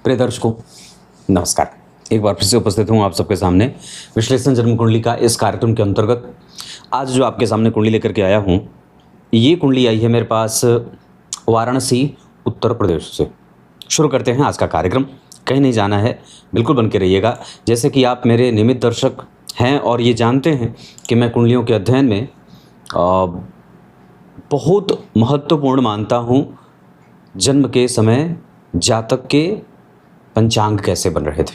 प्रिय दर्शकों, नमस्कार। एक बार फिर से उपस्थित हूँ आप सबके सामने विश्लेषण जन्म कुंडली का इस कार्यक्रम के अंतर्गत। आज जो आपके सामने कुंडली लेकर के आया हूँ, ये कुंडली आई है मेरे पास वाराणसी, उत्तर प्रदेश से। शुरू करते हैं आज का कार्यक्रम। कहीं नहीं जाना है, बिल्कुल बन के रहिएगा। जैसे कि आप मेरे नियमित दर्शक हैं और ये जानते हैं कि मैं कुंडलियों के अध्ययन में बहुत महत्वपूर्ण मानता हूँ जन्म के समय जातक के पंचांग कैसे बन रहे थे।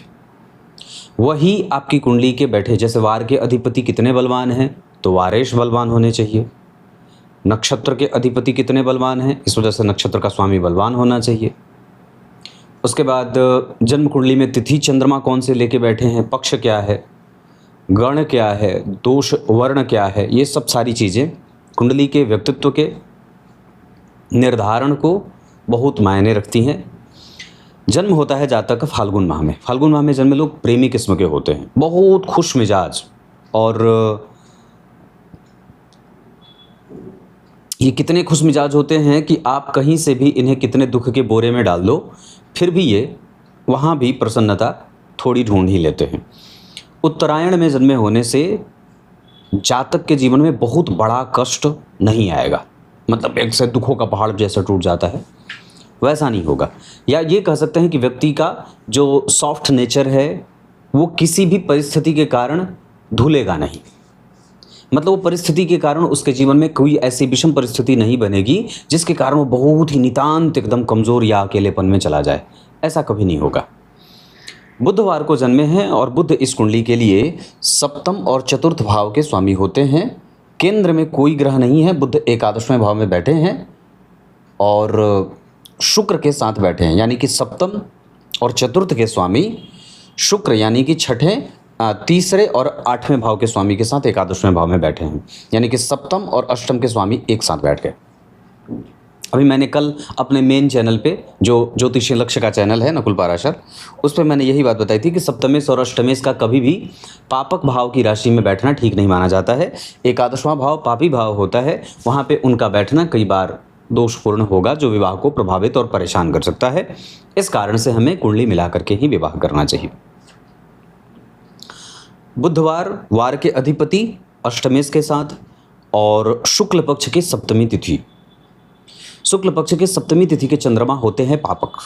वही आपकी कुंडली के बैठे, जैसे वार के अधिपति कितने बलवान हैं तो वारेश बलवान होने चाहिए। नक्षत्र के अधिपति कितने बलवान हैं, इस वजह से नक्षत्र का स्वामी बलवान होना चाहिए। उसके बाद जन्म कुंडली में तिथि चंद्रमा कौन से लेके बैठे हैं, पक्ष क्या है, गण क्या है, दोष वर्ण क्या है, ये सब सारी चीज़ें कुंडली के व्यक्तित्व के निर्धारण को बहुत मायने रखती हैं। जन्म होता है जातक का फाल्गुन माह में। फाल्गुन माह में जन्मे लोग प्रेमी किस्म के होते हैं, बहुत खुश मिजाज, और ये कितने खुश मिजाज होते हैं कि आप कहीं से भी इन्हें कितने दुख के बोरे में डाल दो, फिर भी ये वहाँ भी प्रसन्नता थोड़ी ढूंढ ही लेते हैं। उत्तरायण में जन्मे होने से जातक के जीवन में बहुत बड़ा कष्ट नहीं आएगा, मतलब एक से दुखों का पहाड़ जैसा टूट जाता है, वैसा नहीं होगा। या ये कह सकते हैं कि व्यक्ति का जो सॉफ्ट नेचर है वो किसी भी परिस्थिति के कारण धुलेगा नहीं। मतलब वो परिस्थिति के कारण उसके जीवन में कोई ऐसी विषम परिस्थिति नहीं बनेगी जिसके कारण वो बहुत ही नितांत एकदम कमज़ोर या अकेलेपन में चला जाए, ऐसा कभी नहीं होगा। बुधवार को जन्मे हैं और बुध इस कुंडली के लिए सप्तम और चतुर्थ भाव के स्वामी होते हैं। केंद्र में कोई ग्रह नहीं है, बुध एकादशवें भाव में बैठे हैं और शुक्र के साथ बैठे हैं, यानी कि सप्तम और चतुर्थ के स्वामी शुक्र, यानी कि छठे, तीसरे और आठवें भाव के स्वामी के साथ एकादशवें भाव में बैठे हैं, यानी कि सप्तम और अष्टम के स्वामी एक साथ बैठ गए। अभी मैंने कल अपने मेन चैनल पे, जो ज्योतिषीय लक्ष्य का चैनल है नकुल पाराशर, उस पर मैंने यही बात बताई थी कि सप्तमेश और अष्टमेश का कभी भी पापक भाव की राशि में बैठना ठीक नहीं माना जाता है। एकादशवां भाव पापी भाव होता है, वहाँ पे उनका बैठना कई बार दोषपूर्ण होगा, जो विवाह को प्रभावित और परेशान कर सकता है। इस कारण से हमें कुंडली मिला करके ही विवाह करना चाहिए। बुधवार वार के अधिपति अष्टमेश के साथ और शुक्ल पक्ष की सप्तमी तिथि। शुक्ल पक्ष के सप्तमी तिथि के चंद्रमा होते हैं पापक,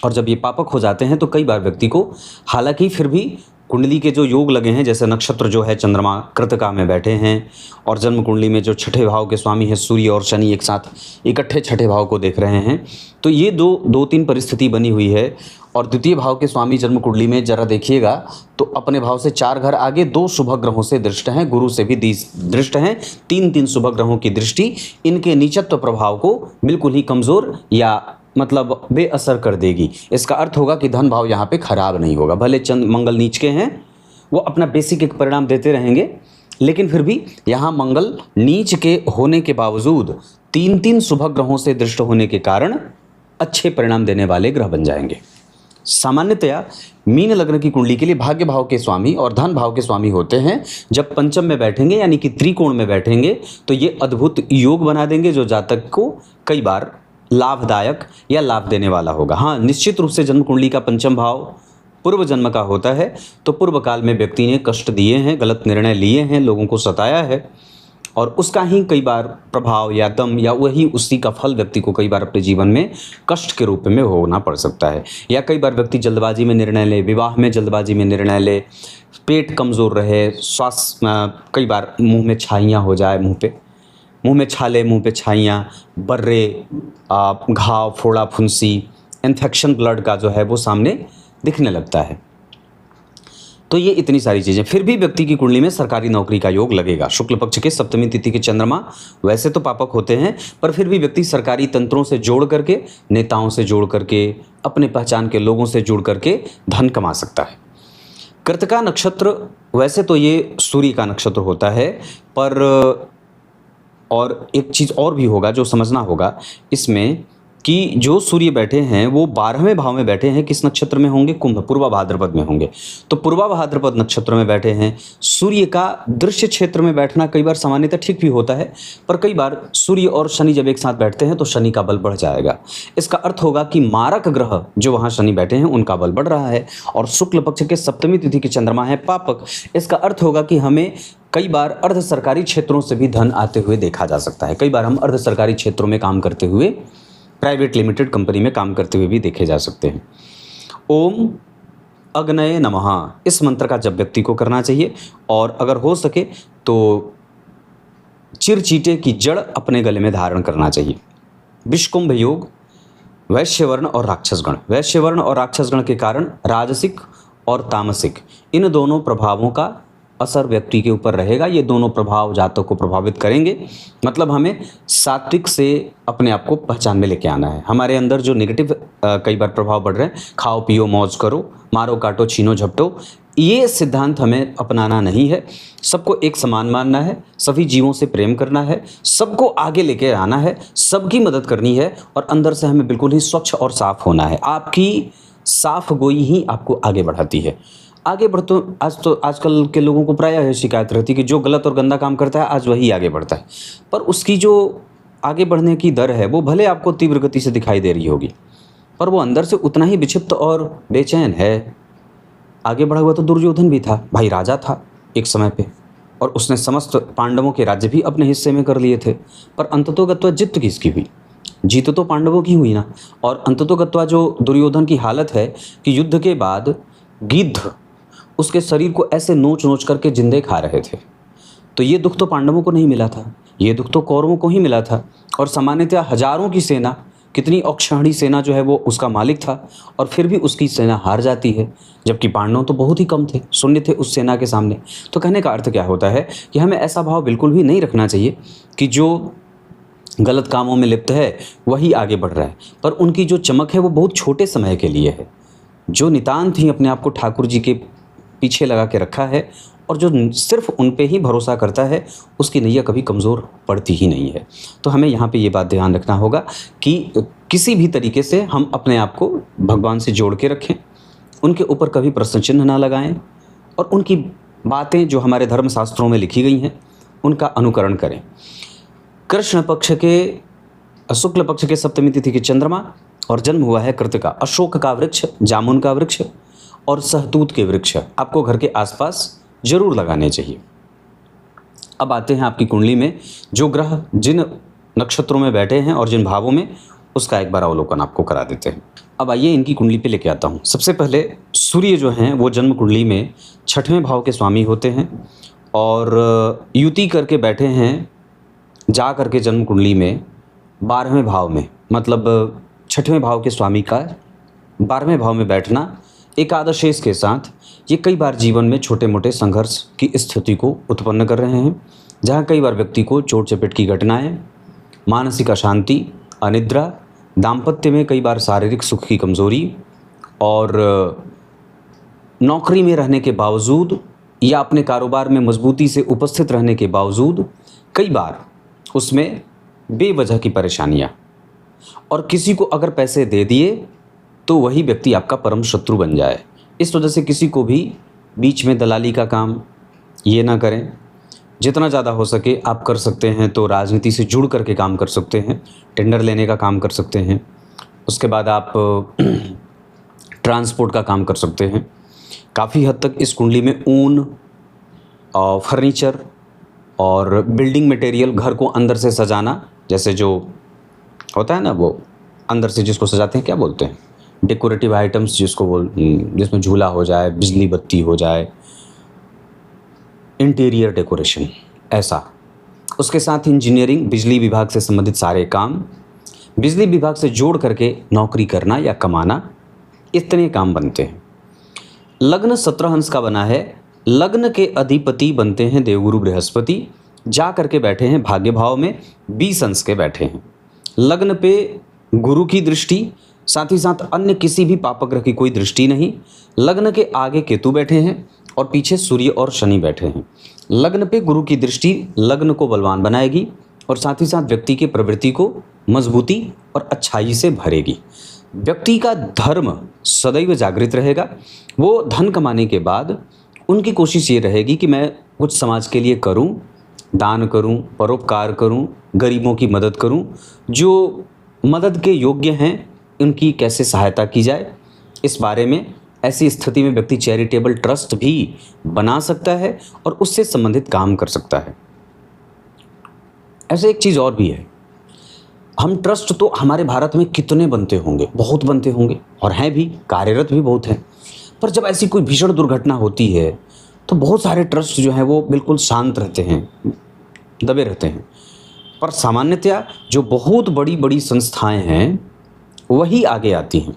और जब ये पापक हो जाते हैं तो कई बार व्यक्ति को, हालांकि फिर भी कुंडली के जो योग लगे हैं, जैसे नक्षत्र जो है चंद्रमा कृतिका में बैठे हैं और जन्म कुंडली में जो छठे भाव के स्वामी हैं सूर्य और शनि एक साथ इकट्ठे छठे भाव को देख रहे हैं, तो ये दो तीन परिस्थिति बनी हुई है। और द्वितीय भाव के स्वामी जन्म कुंडली में जरा देखिएगा तो अपने भाव से 4 घर आगे 2 शुभ ग्रहों से दृष्ट हैं, गुरु से भी दृष्ट हैं, 3 शुभ ग्रहों की दृष्टि इनके नीचत्व प्रभाव को बिल्कुल ही कमज़ोर या मतलब बेअसर कर देगी। इसका अर्थ होगा कि धन भाव यहाँ पे खराब नहीं होगा। भले चंद मंगल नीच के हैं, वो अपना बेसिक एक परिणाम देते रहेंगे, लेकिन फिर भी यहाँ मंगल नीच के होने के बावजूद 3 शुभ ग्रहों से दृष्ट होने के कारण अच्छे परिणाम देने वाले ग्रह बन जाएंगे। सामान्यतया मीन लग्न की कुंडली के लिए भाग्य भाव के स्वामी और धन भाव के स्वामी होते हैं। जब पंचम में बैठेंगे यानी कि त्रिकोण में बैठेंगे तो ये अद्भुत योग बना देंगे, जो जातक को कई बार लाभदायक या लाभ देने वाला होगा। हाँ, निश्चित रूप से जन्म कुंडली का पंचम भाव पूर्व जन्म का होता है, तो पूर्व काल में व्यक्ति ने कष्ट दिए हैं, गलत निर्णय लिए हैं, लोगों को सताया है, और उसका ही कई बार प्रभाव या दम या वही उसी का फल व्यक्ति को कई बार अपने जीवन में कष्ट के रूप में होना पड़ सकता है। या कई बार व्यक्ति जल्दबाजी में निर्णय ले, विवाह में जल्दबाजी में निर्णय ले, पेट कमज़ोर रहे, स्वास्थ्य, कई बार मुंह में छाइयाँ हो जाए, मुंह में छाले, मुंह पे छाइयाँ, बर्रे, घाव, फोड़ा, फुंसी, इन्फेक्शन ब्लड का जो है वो सामने दिखने लगता है। तो ये इतनी सारी चीज़ें, फिर भी व्यक्ति की कुंडली में सरकारी नौकरी का योग लगेगा। शुक्ल पक्ष के सप्तमी तिथि के चंद्रमा वैसे तो पापक होते हैं, पर फिर भी व्यक्ति सरकारी तंत्रों से जोड़ करके, नेताओं से जोड़ करके, अपने पहचान के लोगों से जुड़ करके धन कमा सकता है। कृतिका नक्षत्र वैसे तो ये सूर्य का नक्षत्र होता है, पर और एक चीज़ और भी होगा जो समझना होगा, इसमें कि जो सूर्य बैठे हैं वो 12वें भाव में बैठे हैं, किस नक्षत्र में होंगे? कुंभ, पूर्वा भाद्रपद में होंगे। तो पूर्वा भाद्रपद नक्षत्र में बैठे हैं। सूर्य का दृश्य क्षेत्र में बैठना कई बार सामान्यतः ठीक भी होता है, पर कई बार सूर्य और शनि जब एक साथ बैठते हैं तो शनि का बल बढ़ जाएगा। इसका अर्थ होगा कि मारक ग्रह जो वहाँ शनि बैठे हैं उनका बल बढ़ रहा है, और शुक्ल पक्ष के सप्तमी तिथि के चंद्रमा है पापक। इसका अर्थ होगा कि हमें कई बार अर्ध सरकारी क्षेत्रों से भी धन आते हुए देखा जा सकता है। कई बार हम अर्ध सरकारी क्षेत्रों में काम करते हुए, प्राइवेट लिमिटेड कंपनी में काम करते हुए भी देखे जा सकते हैं। ओम अग्नये नमः, इस मंत्र का जप व्यक्ति को करना चाहिए, और अगर हो सके तो चिरचीटे की जड़ अपने गले में धारण करना चाहिए। विषकुंभ योग, वैश्यवर्ण और राक्षसगण। वैश्यवर्ण और राक्षसगण के कारण राजसिक और तामसिक इन दोनों प्रभावों का असर व्यक्ति के ऊपर रहेगा। ये दोनों प्रभाव जातक को प्रभावित करेंगे। मतलब हमें सात्विक से अपने आप को पहचान में लेके आना है। हमारे अंदर जो नेगेटिव कई बार प्रभाव बढ़ रहे हैं, खाओ पियो मौज करो, मारो काटो छीनो झपटो, ये सिद्धांत हमें अपनाना नहीं है। सबको एक समान मानना है, सभी जीवों से प्रेम करना है, सबको आगे लेके आना है, सबकी मदद करनी है, और अंदर से हमें बिल्कुल ही स्वच्छ और साफ होना है। आपकी साफ गोई ही आपको आगे बढ़ाती है। आगे बढ़ते आजकल के लोगों को प्रायः यह शिकायत रहती है कि जो गलत और गंदा काम करता है आज वही आगे बढ़ता है, पर उसकी जो आगे बढ़ने की दर है वो भले आपको तीव्र गति से दिखाई दे रही होगी, पर वो अंदर से उतना ही विक्षिप्त और बेचैन है। आगे बढ़ा हुआ तो दुर्योधन भी था, भाई राजा था एक समय पे, और उसने समस्त पांडवों के राज्य भी अपने हिस्से में कर लिए थे, पर अंततोगत्वा जीत किसकी हुई? जीत तो पांडवों की हुई ना। और अंततोगत्वा जो दुर्योधन की हालत है कि युद्ध के बाद गिद्ध उसके शरीर को ऐसे नोच नोच करके जिंदे खा रहे थे। तो ये दुख तो पांडवों को नहीं मिला था, ये दुख तो कौरवों को ही मिला था। और सामान्यतः हजारों की सेना, कितनी औक्षाणी सेना जो है वो उसका मालिक था, और फिर भी उसकी सेना हार जाती है, जबकि पांडव तो बहुत ही कम थे, शून्य थे उस सेना के सामने। तो कहने का अर्थ क्या होता है कि हमें ऐसा भाव बिल्कुल भी नहीं रखना चाहिए कि जो गलत कामों में लिप्त है वही आगे बढ़ रहा है, पर उनकी जो चमक है वो बहुत छोटे समय के लिए है। जो नितांत ही अपने आप को ठाकुर जी के पीछे लगा के रखा है और जो सिर्फ उन पे ही भरोसा करता है, उसकी नैया कभी कमज़ोर पड़ती ही नहीं है। तो हमें यहाँ पे ये बात ध्यान रखना होगा कि किसी भी तरीके से हम अपने आप को भगवान से जोड़ के रखें, उनके ऊपर कभी प्रश्न चिन्ह ना लगाएं, और उनकी बातें जो हमारे धर्मशास्त्रों में लिखी गई हैं उनका अनुकरण करें। कृष्ण पक्ष के शुक्ल पक्ष के सप्तमी तिथि के चंद्रमा, और जन्म हुआ है कृतिका। अशोक का वृक्ष, जामुन का वृक्ष और सहतूत के वृक्ष आपको घर के आसपास जरूर लगाने चाहिए। अब आते हैं आपकी कुंडली में जो ग्रह जिन नक्षत्रों में बैठे हैं और जिन भावों में, उसका एक बार अवलोकन आपको करा देते हैं। अब आइए इनकी कुंडली पे लेके आता हूँ। सबसे पहले सूर्य जो हैं वो जन्म कुंडली में 6वें भाव के स्वामी होते हैं, और युति करके बैठे हैं जा करके जन्म कुंडली में 12वें भाव में। मतलब 6वें भाव के स्वामी का 12वें भाव में बैठना एकादशेश के साथ, ये कई बार जीवन में छोटे मोटे संघर्ष की स्थिति को उत्पन्न कर रहे हैं, जहाँ कई बार व्यक्ति को चोट चपेट की घटनाएं, मानसिक अशांति, अनिद्रा, दाम्पत्य में कई बार शारीरिक सुख की कमजोरी, और नौकरी में रहने के बावजूद या अपने कारोबार में मजबूती से उपस्थित रहने के बावजूद कई बार उसमें बेवजह की परेशानियाँ, और किसी को अगर पैसे दे दिए तो वही व्यक्ति आपका परम शत्रु बन जाए। इस वजह से किसी को भी बीच में दलाली का काम ये ना करें। जितना ज़्यादा हो सके आप कर सकते हैं तो राजनीति से जुड़ करके काम कर सकते हैं, टेंडर लेने का काम कर सकते हैं। उसके बाद आप ट्रांसपोर्ट का काम कर सकते हैं। काफ़ी हद तक इस कुंडली में ऊन और फर्नीचर और बिल्डिंग मटेरियल, घर को अंदर से सजाना, जैसे जो होता है ना वो अंदर से जिसको सजाते हैं, क्या बोलते हैं, डेकोरेटिव आइटम्स जिसमें झूला हो जाए, बिजली बत्ती हो जाए, इंटीरियर डेकोरेशन, ऐसा। उसके साथ इंजीनियरिंग, बिजली विभाग से संबंधित सारे काम, बिजली विभाग से जोड़ करके नौकरी करना या कमाना, इतने काम बनते हैं। लग्न 17 अंश का बना है। लग्न के अधिपति बनते हैं देवगुरु बृहस्पति, जा करके बैठे हैं भाग्य भाव में, 20 अंश के बैठे हैं। लग्न पे गुरु की दृष्टि, साथ ही साथ अन्य किसी भी पाप ग्रह की कोई दृष्टि नहीं। लग्न के आगे केतु बैठे हैं और पीछे सूर्य और शनि बैठे हैं। लग्न पे गुरु की दृष्टि लग्न को बलवान बनाएगी और साथ ही साथ व्यक्ति की प्रवृत्ति को मजबूती और अच्छाई से भरेगी। व्यक्ति का धर्म सदैव जागृत रहेगा। वो धन कमाने के बाद उनकी कोशिश ये रहेगी कि मैं कुछ समाज के लिए करूं, दान करूं, परोपकार करूं, गरीबों की मदद करूं, जो मदद के योग्य हैं उनकी कैसे सहायता की जाए। इस बारे में ऐसी स्थिति में व्यक्ति चैरिटेबल ट्रस्ट भी बना सकता है और उससे संबंधित काम कर सकता है। ऐसे एक चीज़ और भी है, हम ट्रस्ट तो हमारे भारत में कितने बनते होंगे, बहुत बनते होंगे और हैं भी, कार्यरत भी बहुत हैं। पर जब ऐसी कोई भीषण दुर्घटना होती है तो बहुत सारे ट्रस्ट जो हैं वो बिल्कुल शांत रहते हैं, दबे रहते हैं। पर सामान्यतया जो बहुत बड़ी बड़ी संस्थाएं हैं वही आगे आती हैं।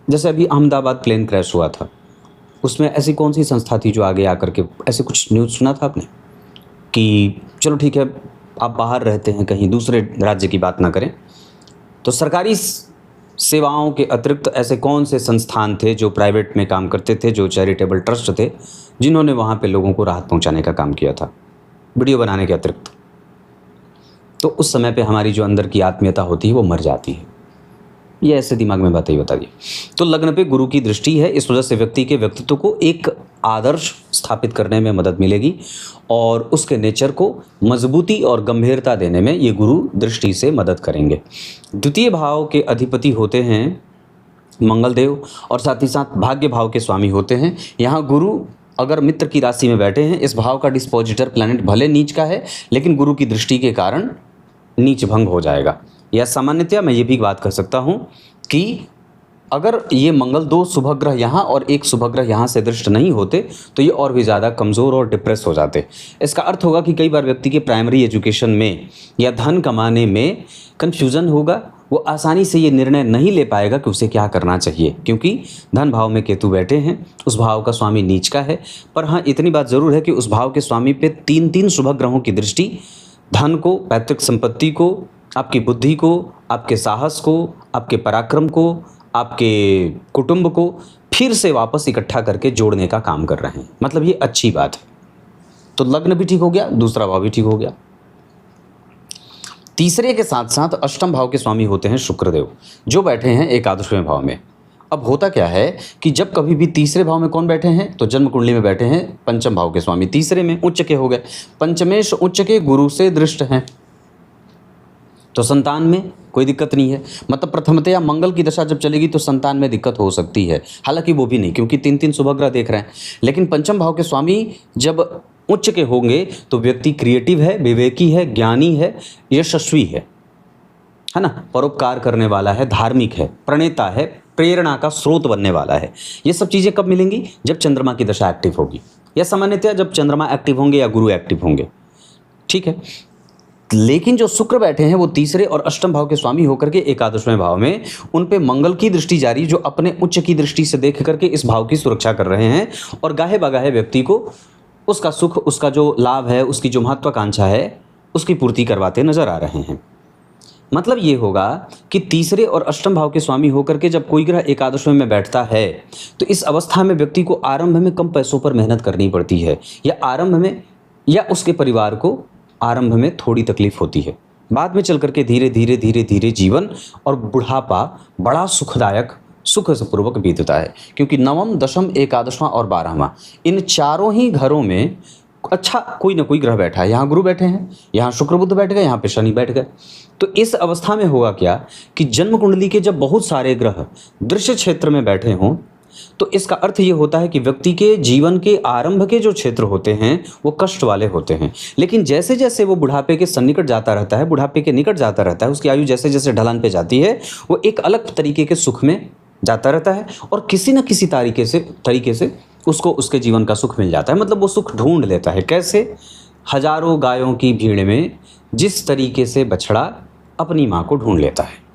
जैसे अभी अहमदाबाद प्लेन क्रैश हुआ था, उसमें ऐसी कौन सी संस्था थी जो आगे आकर के, ऐसे कुछ न्यूज़ सुना था आपने कि चलो ठीक है आप बाहर रहते हैं कहीं दूसरे राज्य की बात ना करें, तो सरकारी सेवाओं के अतिरिक्त ऐसे कौन से संस्थान थे जो प्राइवेट में काम करते थे, जो चैरिटेबल ट्रस्ट थे, जिन्होंने वहाँ पे लोगों को राहत पहुँचाने का काम किया था वीडियो बनाने के अतिरिक्त। तो उस समय पे हमारी जो अंदर की आत्मीयता होती है वो मर जाती है। ये ऐसे दिमाग में बातें ही बता दी। तो लग्न पे गुरु की दृष्टि है, इस वजह से व्यक्ति के व्यक्तित्व को एक आदर्श स्थापित करने में मदद मिलेगी और उसके नेचर को मजबूती और गंभीरता देने में ये गुरु दृष्टि से मदद करेंगे। द्वितीय भाव के अधिपति होते हैं मंगल देव और साथ ही साथ भाग्य भाव के स्वामी होते हैं। यहाँ गुरु अगर मित्र की राशि में बैठे हैं, इस भाव का डिस्पोजिटर प्लैनेट भले नीच का है लेकिन गुरु की दृष्टि के कारण नीच भंग हो जाएगा। या सामान्यतया मैं ये भी बात कर सकता हूँ कि अगर ये मंगल दो शुभ ग्रह यहाँ और एक शुभ ग्रह यहाँ से दृष्ट नहीं होते तो ये और भी ज़्यादा कमज़ोर और डिप्रेस हो जाते। इसका अर्थ होगा कि कई बार व्यक्ति के प्राइमरी एजुकेशन में या धन कमाने में कन्फ्यूज़न होगा, वो आसानी से ये निर्णय नहीं ले पाएगा कि उसे क्या करना चाहिए, क्योंकि धन भाव में केतु बैठे हैं, उस भाव का स्वामी नीच का है। पर हाँ इतनी बात ज़रूर है कि उस भाव के स्वामी पे तीन तीन शुभ ग्रहों की दृष्टि धन को, पैतृक संपत्ति को, आपकी बुद्धि को, आपके साहस को, आपके पराक्रम को, आपके कुटुंब को फिर से वापस इकट्ठा करके जोड़ने का काम कर रहे हैं। मतलब ये अच्छी बात है। तो लग्न भी ठीक हो गया, दूसरा भाव भी ठीक हो गया। तीसरे के साथ साथ अष्टम भाव के स्वामी होते हैं शुक्रदेव, जो बैठे हैं एकादशवें भाव में। अब होता क्या है कि जब कभी भी तीसरे भाव में कौन बैठे हैं, तो जन्म कुंडली में बैठे हैं पंचम भाव के स्वामी, तीसरे में उच्च के हो गए, पंचमेश उच्च के गुरु से दृष्ट हैं, तो संतान में कोई दिक्कत नहीं है। मतलब प्रथमतया मंगल की दशा जब चलेगी तो संतान में दिक्कत हो सकती है, हालांकि वो भी नहीं, क्योंकि तीन तीन शुभ ग्रह देख रहे हैं। लेकिन पंचम भाव के स्वामी जब उच्च के होंगे तो व्यक्ति क्रिएटिव है, विवेकी है, ज्ञानी है, यशस्वी है ना, परोपकार करने वाला है, धार्मिक है, प्रणेता है, प्रेरणा का स्रोत बनने वाला है। ये सब चीज़ें कब मिलेंगी, जब चंद्रमा की दशा एक्टिव होगी, या सामान्यतया जब चंद्रमा एक्टिव होंगे या गुरु एक्टिव होंगे। ठीक है। लेकिन जो शुक्र बैठे हैं वो तीसरे और अष्टम भाव के स्वामी होकर के एकादशवें भाव में, उन पे मंगल की दृष्टि जारी, जो अपने उच्च की दृष्टि से देख करके इस भाव की सुरक्षा कर रहे हैं और गाहे बगाहे व्यक्ति को उसका सुख, उसका जो लाभ है, उसकी जो महत्वाकांक्षा है, उसकी पूर्ति करवाते नजर आ रहे हैं। मतलब ये होगा कि तीसरे और अष्टम भाव के स्वामी होकर के जब कोई ग्रह एकादशवें में बैठता है तो इस अवस्था में व्यक्ति को आरंभ में कम पैसों पर मेहनत करनी पड़ती है, या आरंभ में, या उसके परिवार को आरंभ में थोड़ी तकलीफ होती है। बाद में चल करके धीरे धीरे धीरे धीरे जीवन और बुढ़ापा बड़ा सुखदायक, सुख से पूर्वक बीतता है, क्योंकि नवम, दशम, एकादशवां और 12वां, इन चारों ही घरों में अच्छा कोई ना कोई ग्रह बैठा है। यहाँ गुरु बैठे हैं, यहाँ शुक्र बुध बैठ गए, यहाँ पे शनि बैठ गए। तो इस अवस्था में होगा क्या कि जन्म कुंडली के जब बहुत सारे ग्रह दृश्य क्षेत्र में बैठे हों तो इसका अर्थ ये होता है कि व्यक्ति के जीवन के आरंभ के जो क्षेत्र होते हैं वो कष्ट वाले होते हैं। लेकिन जैसे जैसे वो बुढ़ापे के सन्निकट जाता रहता है, बुढ़ापे के निकट जाता रहता है, उसकी आयु जैसे जैसे ढलान पे जाती है, वो एक अलग तरीके के सुख में जाता रहता है और किसी न किसी तरीके से उसको उसके जीवन का सुख मिल जाता है। मतलब वो सुख ढूंढ लेता है। कैसे? हजारों गायों की भीड़ में जिस तरीके से बछड़ा अपनी माँ को ढूंढ लेता है।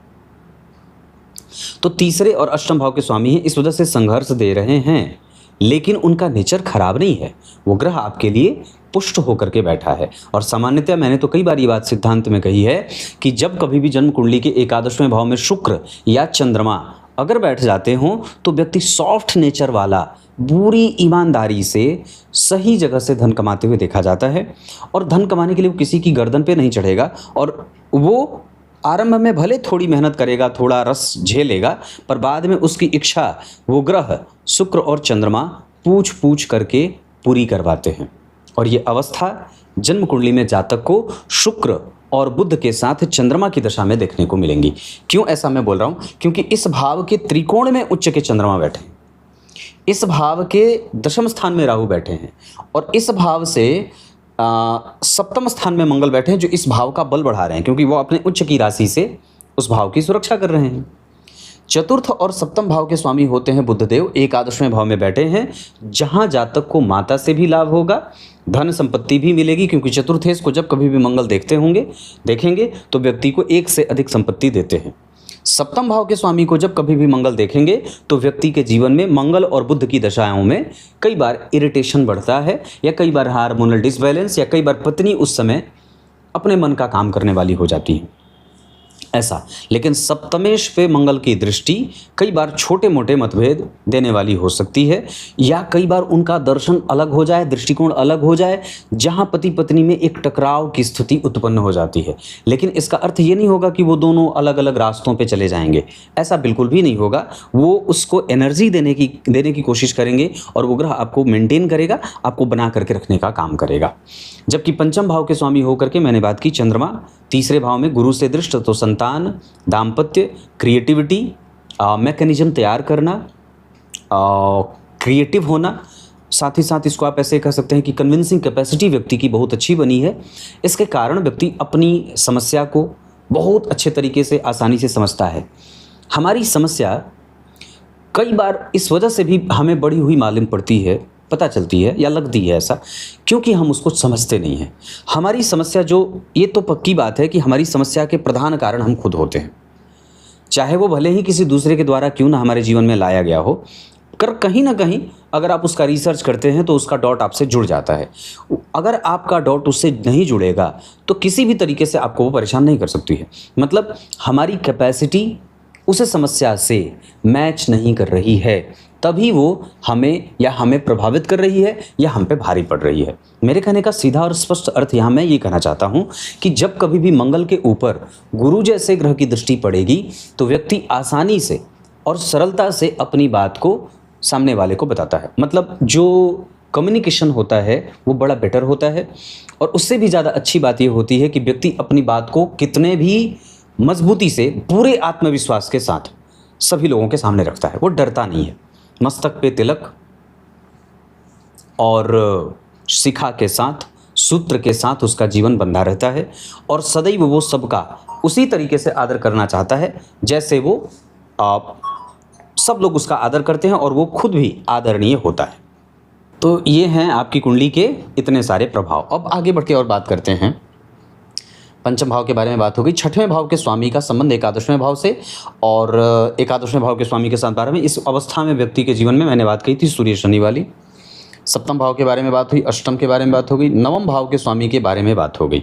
तो तीसरे और अष्टम भाव के स्वामी हैं, इस वजह से संघर्ष दे रहे हैं, लेकिन उनका नेचर खराब नहीं है। वो ग्रह आपके लिए पुष्ट होकर के बैठा है। और सामान्यतः मैंने तो कई बार ये बात सिद्धांत में कही है कि जब कभी भी जन्म कुंडली के एकादशवें भाव में शुक्र या चंद्रमा अगर बैठ जाते हों तो व्यक्ति सॉफ्ट नेचर वाला, पूरी ईमानदारी से सही जगह से धन कमाते हुए देखा जाता है। और धन कमाने के लिए वो किसी की गर्दन पे नहीं चढ़ेगा और वो आरंभ में भले थोड़ी मेहनत करेगा, थोड़ा रस झेलेगा, पर बाद में उसकी इच्छा वो ग्रह शुक्र और चंद्रमा पूछ पूछ करके पूरी करवाते हैं। और ये अवस्था जन्म कुंडली में जातक को शुक्र और बुध के साथ चंद्रमा की दशा में देखने को मिलेंगी। क्यों ऐसा मैं बोल रहा हूँ? क्योंकि इस भाव के त्रिकोण में उच्च के चंद्रमा बैठे हैं, इस भाव के दशम स्थान में राहु बैठे हैं, और इस भाव से सप्तम स्थान में मंगल बैठे हैं, जो इस भाव का बल बढ़ा रहे हैं, क्योंकि वो अपने उच्च की राशि से उस भाव की सुरक्षा कर रहे हैं। चतुर्थ और सप्तम भाव के स्वामी होते हैं बुधदेव, एकादशवें भाव में बैठे हैं, जहां जातक को माता से भी लाभ होगा, धन संपत्ति भी मिलेगी, क्योंकि चतुर्थेश को जब कभी भी मंगल देखेंगे तो व्यक्ति को एक से अधिक संपत्ति देते हैं। सप्तम भाव के स्वामी को जब कभी भी मंगल देखेंगे तो व्यक्ति के जीवन में मंगल और बुध की दशाओं में कई बार इरिटेशन बढ़ता है, या कई बार हार्मोनल डिसबैलेंस, या कई बार पत्नी उस समय अपने मन का काम करने वाली हो जाती है, ऐसा। लेकिन सप्तमेश पे मंगल की दृष्टि कई बार छोटे मोटे मतभेद देने वाली हो सकती है, या कई बार उनका दर्शन अलग हो जाए, दृष्टिकोण अलग हो जाए, जहां पति पत्नी में एक टकराव की स्थिति उत्पन्न हो जाती है। लेकिन इसका अर्थ ये नहीं होगा कि वो दोनों अलग अलग रास्तों पे चले जाएंगे, ऐसा बिल्कुल भी नहीं होगा। वो उसको एनर्जी देने की कोशिश करेंगे, और वो ग्रह आपको मेंटेन करेगा, आपको बना करके रखने का काम करेगा। जबकि पंचम भाव के स्वामी होकर के मैंने बात की चंद्रमा, तीसरे भाव में गुरु से दृष्ट, तो संतान, दाम्पत्य, क्रिएटिविटी, मैकेनिज्म तैयार करना, क्रिएटिव होना, साथ ही साथ इसको आप ऐसे कह सकते हैं कि कन्विंसिंग कैपेसिटी व्यक्ति की बहुत अच्छी बनी है। इसके कारण व्यक्ति अपनी समस्या को बहुत अच्छे तरीके से आसानी से समझता है। हमारी समस्या कई बार इस वजह से भी हमें बड़ी हुई मालूम पड़ती है, पता चलती है या लगती है ऐसा, क्योंकि हम उसको समझते नहीं हैं। हमारी समस्या ये तो पक्की बात है कि हमारी समस्या के प्रधान कारण हम खुद होते हैं, चाहे वो भले ही किसी दूसरे के द्वारा क्यों ना हमारे जीवन में लाया गया हो, कहीं ना कहीं अगर आप उसका रिसर्च करते हैं तो उसका डॉट आपसे जुड़ जाता है। अगर आपका डॉट उससे नहीं जुड़ेगा तो किसी भी तरीके से आपको वो परेशान नहीं कर सकती है। मतलब हमारी कैपेसिटी उस समस्या से मैच नहीं कर रही है, तभी वो हमें प्रभावित कर रही है, या हम पे भारी पड़ रही है। मेरे कहने का सीधा और स्पष्ट अर्थ यहाँ मैं ये कहना चाहता हूँ कि जब कभी भी मंगल के ऊपर गुरु जैसे ग्रह की दृष्टि पड़ेगी तो व्यक्ति आसानी से और सरलता से अपनी बात को सामने वाले को बताता है। मतलब जो कम्युनिकेशन होता है वो बड़ा बेटर होता है, और उससे भी ज़्यादा अच्छी बात ये होती है कि व्यक्ति अपनी बात को कितने भी मजबूती से, पूरे आत्मविश्वास के साथ सभी लोगों के सामने रखता है। वो डरता नहीं है। मस्तक पे तिलक और शिखा के साथ, सूत्र के साथ उसका जीवन बंधा रहता है, और सदैव वो सबका उसी तरीके से आदर करना चाहता है जैसे वो सब लोग उसका आदर करते हैं, और वो खुद भी आदरणीय होता है। तो ये हैं आपकी कुंडली के इतने सारे प्रभाव। अब आगे बढ़ के और बात करते हैं। पंचम भाव के बारे में बात हो गई। छठवें भाव के स्वामी का संबंध एकादशवें भाव से, और एकादशवें भाव के स्वामी के साथ 12वें। इस अवस्था में व्यक्ति के जीवन में मैंने बात कही थी सूर्य शनि वाली। सप्तम भाव के बारे में बात हुई, अष्टम के बारे में बात हो गई, नवम भाव के स्वामी के बारे में बात हो गई।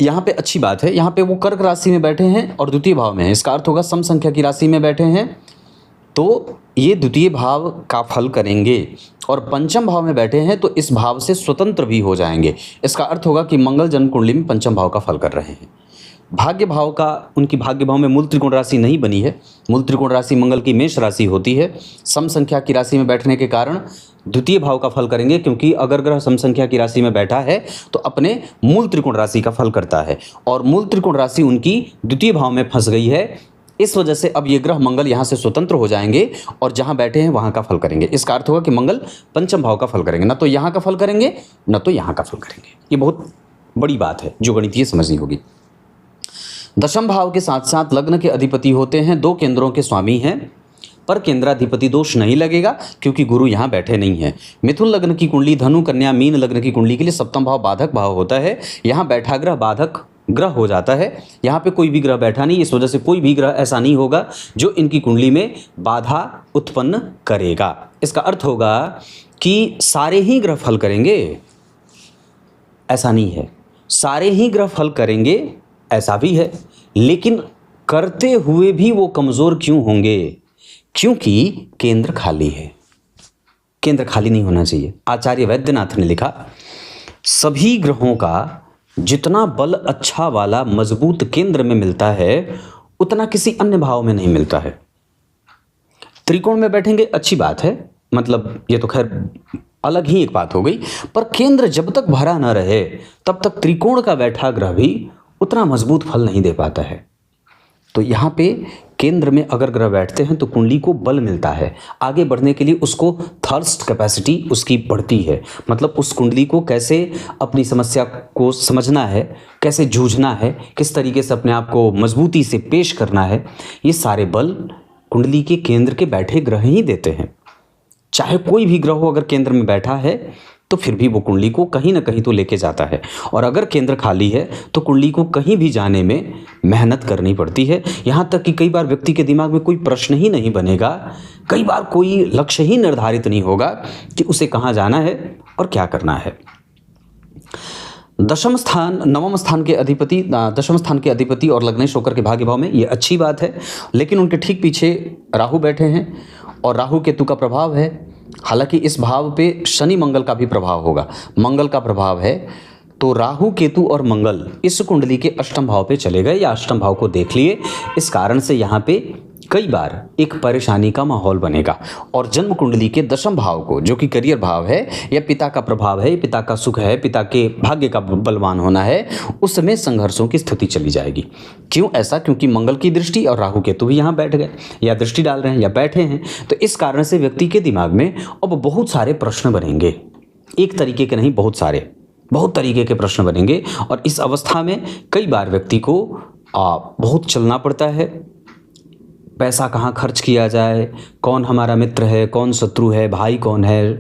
यहाँ पे अच्छी बात है, यहाँ पे वो कर्क राशि में बैठे हैं और द्वितीय भाव में है। इसका अर्थ होगा सम संख्या की राशि में बैठे हैं, तो ये द्वितीय भाव का फल करेंगे, और पंचम भाव में बैठे हैं तो इस भाव से स्वतंत्र भी हो जाएंगे। इसका अर्थ होगा कि मंगल जन्म कुंडली में पंचम भाव का फल कर रहे हैं। भाग्य भाव का, उनकी भाग्य भाव में मूल त्रिकोण राशि नहीं बनी है। मूल त्रिकोण राशि मंगल की मेष राशि होती है। सम संख्या की राशि में बैठने के कारण द्वितीय भाव का फल करेंगे, क्योंकि अगर ग्रह सम संख्या की राशि में बैठा है तो अपने मूल त्रिकोण राशि का फल करता है, और मूल त्रिकोण राशि उनकी द्वितीय भाव में फंस गई है। इस वजह से अब ये ग्रह मंगल यहाँ से स्वतंत्र हो जाएंगे और जहाँ बैठे हैं वहाँ का फल करेंगे। इसका अर्थ होगा कि मंगल पंचम भाव का फल करेंगे, ना तो यहाँ का फल करेंगे ना तो यहाँ का फल करेंगे। ये बहुत बड़ी बात है जो गणितीय समझनी होगी। दशम भाव के साथ साथ लग्न के अधिपति होते हैं, 2 केंद्रों के स्वामी हैं, पर केंद्राधिपति दोष नहीं लगेगा क्योंकि गुरु यहाँ बैठे नहीं है। मिथुन लग्न की कुंडली, धनु कन्या मीन लग्न की कुंडली के लिए सप्तम भाव बाधक भाव होता है। यहाँ बैठा ग्रह बाधक ग्रह हो जाता है। यहाँ पे कोई भी ग्रह बैठा नहीं, इस वजह से कोई भी ग्रह ऐसा नहीं होगा जो इनकी कुंडली में बाधा उत्पन्न करेगा। इसका अर्थ होगा कि सारे ही ग्रह फल करेंगे, ऐसा नहीं है। सारे ही ग्रह फल करेंगे ऐसा भी है, लेकिन करते हुए भी वो कमजोर क्यों होंगे? क्योंकि केंद्र खाली है। केंद्र खाली नहीं होना चाहिए। आचार्य वैद्यनाथ ने लिखा, सभी ग्रहों का जितना बल अच्छा वाला मजबूत केंद्र में मिलता है उतना किसी अन्य भाव में नहीं मिलता है। त्रिकोण में बैठेंगे अच्छी बात है, मतलब ये तो खैर अलग ही एक बात हो गई, पर केंद्र जब तक भरा न रहे तब तक त्रिकोण का बैठा ग्रह भी उतना मजबूत फल नहीं दे पाता है। तो यहाँ पे केंद्र में अगर ग्रह बैठते हैं तो कुंडली को बल मिलता है, आगे बढ़ने के लिए उसको थर्स्ट कैपेसिटी उसकी बढ़ती है, मतलब उस कुंडली को कैसे अपनी समस्या को समझना है, कैसे जूझना है, किस तरीके से अपने आप को मजबूती से पेश करना है, ये सारे बल कुंडली के केंद्र के बैठे ग्रह ही देते हैं। चाहे कोई भी ग्रह हो अगर केंद्र में बैठा है तो फिर भी वो कुंडली को कहीं ना कहीं तो लेके जाता है, और अगर केंद्र खाली है तो कुंडली को कहीं भी जाने में मेहनत करनी पड़ती है। यहाँ तक कि कई बार व्यक्ति के दिमाग में कोई प्रश्न ही नहीं बनेगा, कई बार कोई लक्ष्य ही निर्धारित नहीं होगा कि उसे कहाँ जाना है और क्या करना है। दशम स्थान नवम स्थान के अधिपति, दशम स्थान के अधिपति और लग्नेश होकर के भाग्य भाव में, ये अच्छी बात है, लेकिन उनके ठीक पीछे राहु बैठे हैं और राहु केतु का प्रभाव है। हालांकि इस भाव पे शनि मंगल का भी प्रभाव होगा, मंगल का प्रभाव है, तो राहु केतु और मंगल इस कुंडली के अष्टम भाव पे चले गए या अष्टम भाव को देख लिए। इस कारण से यहाँ पे कई बार एक परेशानी का माहौल बनेगा, और जन्म कुंडली के दशम भाव को, जो कि करियर भाव है या पिता का प्रभाव है, पिता का सुख है, पिता के भाग्य का बलवान होना है, उस समय संघर्षों की स्थिति चली जाएगी। क्यों ऐसा? क्योंकि मंगल की दृष्टि और राहु केतु भी यहाँ बैठ गए या दृष्टि डाल रहे हैं या बैठे हैं, तो इस कारण से व्यक्ति के दिमाग में अब बहुत सारे प्रश्न बनेंगे, एक तरीके के नहीं, बहुत तरीके के प्रश्न बनेंगे। और इस अवस्था में कई बार व्यक्ति को बहुत चलना पड़ता है, पैसा कहाँ खर्च किया जाए, कौन हमारा मित्र है, कौन शत्रु है, भाई कौन है,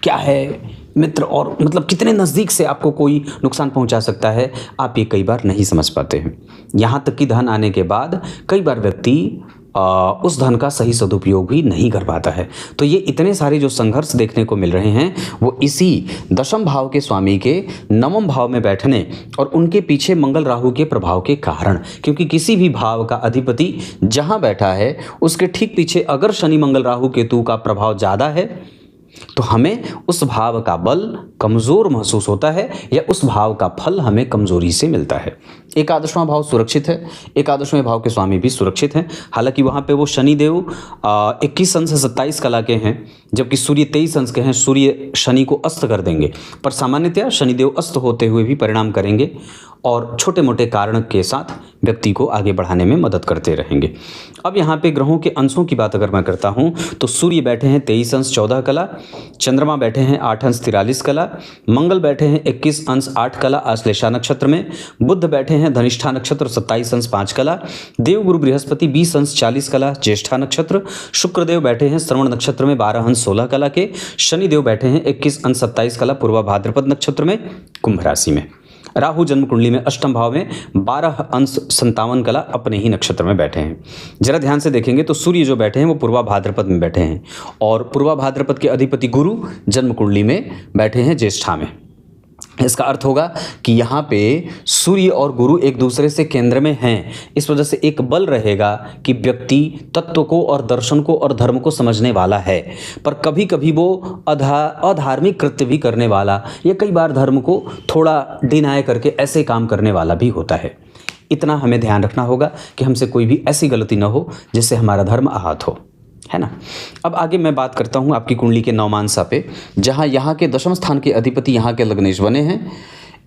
क्या है मित्र, और मतलब कितने नज़दीक से आपको कोई नुकसान पहुंचा सकता है, आप ये कई बार नहीं समझ पाते हैं। यहाँ तक कि धन आने के बाद कई बार व्यक्ति उस धन का सही सदुपयोग भी नहीं कर पाता है। तो ये इतने सारे जो संघर्ष देखने को मिल रहे हैं वो इसी दशम भाव के स्वामी के नवम भाव में बैठने और उनके पीछे मंगल राहु के प्रभाव के कारण, क्योंकि किसी भी भाव का अधिपति जहाँ बैठा है उसके ठीक पीछे अगर शनि मंगल राहु केतु का प्रभाव ज़्यादा है तो हमें उस भाव का बल कमज़ोर महसूस होता है या उस भाव का फल हमें कमज़ोरी से मिलता है। एकादशवां भाव सुरक्षित है, एकादशवें भाव के स्वामी भी सुरक्षित हैं, हालांकि वहाँ पे वो शनिदेव 21 अंश 27 कला के हैं, जबकि सूर्य 23 अंश के हैं। सूर्य शनि को अस्त कर देंगे, पर सामान्यतया शनिदेव अस्त होते हुए भी परिणाम करेंगे और छोटे मोटे कारण के साथ व्यक्ति को आगे बढ़ाने में मदद करते रहेंगे। अब यहाँ पे ग्रहों के अंशों की बात अगर मैं करता हूँ तो सूर्य बैठे हैं 23 अंश 14 कला, चंद्रमा बैठे हैं 8 अंश 43 कला, मंगल बैठे हैं 21 अंश 8 कला आश्लेषा नक्षत्र में, बुध बैठे हैं धनिष्ठा नक्षत्र 27 अंश 5 कला, देवगुरु बृहस्पति 20 अंश 40 कला ज्येष्ठा नक्षत्र, शुक्रदेव बैठे हैं श्रवण नक्षत्र में 12 अंश 16 कला के, शनिदेव बैठे हैं 21 अंश 27 कला पूर्वा भाद्रपद नक्षत्र में कुंभ राशि में, राहु जन्म कुंडली में अष्टम भाव में 12 अंश 57 कला अपने ही नक्षत्र में बैठे हैं। जरा ध्यान से देखेंगे तो सूर्य जो बैठे हैं वो पूर्वा भाद्रपद में बैठे हैं और पूर्वा भाद्रपद के अधिपति गुरु जन्म कुंडली में बैठे हैं ज्येष्ठा में। इसका अर्थ होगा कि यहाँ पे सूर्य और गुरु एक दूसरे से केंद्र में हैं, इस वजह से एक बल रहेगा कि व्यक्ति तत्व को और दर्शन को और धर्म को समझने वाला है, पर कभी कभी वो अधार्मिक कृत्य भी करने वाला या कई बार धर्म को थोड़ा डिनाय करके ऐसे काम करने वाला भी होता है। इतना हमें ध्यान रखना होगा कि हमसे कोई भी ऐसी गलती न हो जिससे हमारा धर्म आहत हो, है ना। अब आगे मैं बात करता हूँ आपकी कुंडली के नवमांसा पे, जहाँ यहाँ के दशम स्थान के अधिपति यहाँ के लग्नेश बने हैं।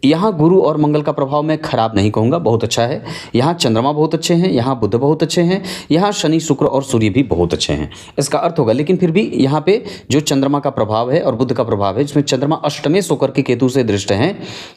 यहाँ गुरु और मंगल का प्रभाव मैं खराब नहीं कहूँगा, बहुत अच्छा है। यहाँ चंद्रमा बहुत अच्छे हैं, यहाँ बुध बहुत अच्छे हैं, यहाँ शनि शुक्र और सूर्य भी बहुत अच्छे हैं। इसका अर्थ होगा, लेकिन फिर भी यहाँ पे जो चंद्रमा का प्रभाव है और बुध का प्रभाव है, जिसमें चंद्रमा अष्टमेश होकर के केतु से दृष्ट हैं।